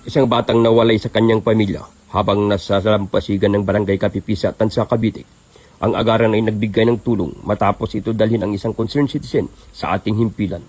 Isang batang nawalay sa kanyang pamilya habang nasa lalampasigan ng barangay Kapipisa, Tansa, Cavite. Ang agaran ay nagbigay ng tulong matapos ito dalhin ang isang concerned citizen sa ating himpilan.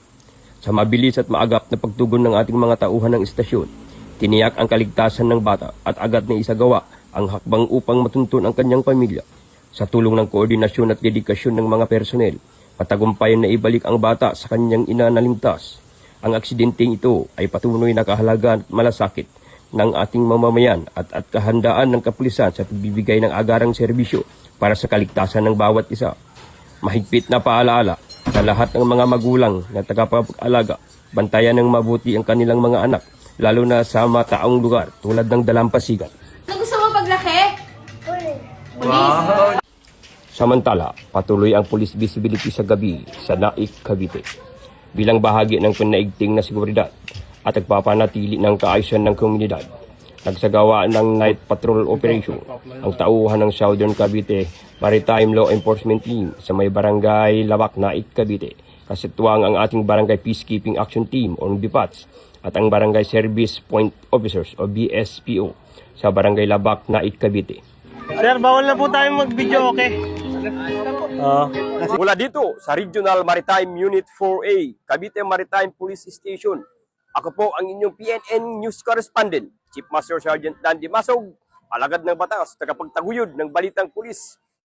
Sa mabilis at maagap na pagtugon ng ating mga tauhan ng istasyon, tiniyak ang kaligtasan ng bata at agad na isagawa ang hakbang upang matuntun ang kanyang pamilya. Sa tulong ng koordinasyon at dedikasyon ng mga personel, matagumpayan na ibalik ang bata sa kanyang ina na ligtas. Ang aksidenteng ito ay patunay na kahalagaan at malasakit ng ating mamamayan at kahandaan ng kapulisan sa pagbibigay ng agarang serbisyo para sa kaligtasan ng bawat isa. Mahigpit na paalaala sa lahat ng mga magulang na tagapag-alaga, bantayan ng mabuti ang kanilang mga anak, lalo na sa mataong lugar tulad ng Dalampasigan. Ano gusto mo paglaki? Wow! Samantala, patuloy ang police visibility sa gabi sa Naik, Cavite. Bilang bahagi ng pinaigting na seguridad at nagpapanatili ng kaayusan ng komunidad, nagsagawa ng night patrol operation ang tauhan ng Southern Cavite Maritime Law Enforcement Team sa may barangay Labak, Naik, Cavite. Kasituwang ang ating Barangay Peacekeeping Action Team o BPATS at ang Barangay Service Point Officers o BSPO sa Barangay Labak, Naik, Cavite. Sir, bawal na po tayong mag-video, okay? Mula dito sa Regional Maritime Unit 4A, Cavite Maritime Police Station, ako po ang inyong PNN News Correspondent, Chief Master Sergeant Dan Dimasog, alagad ng batas, tagapagtaguyod ng balitang pulis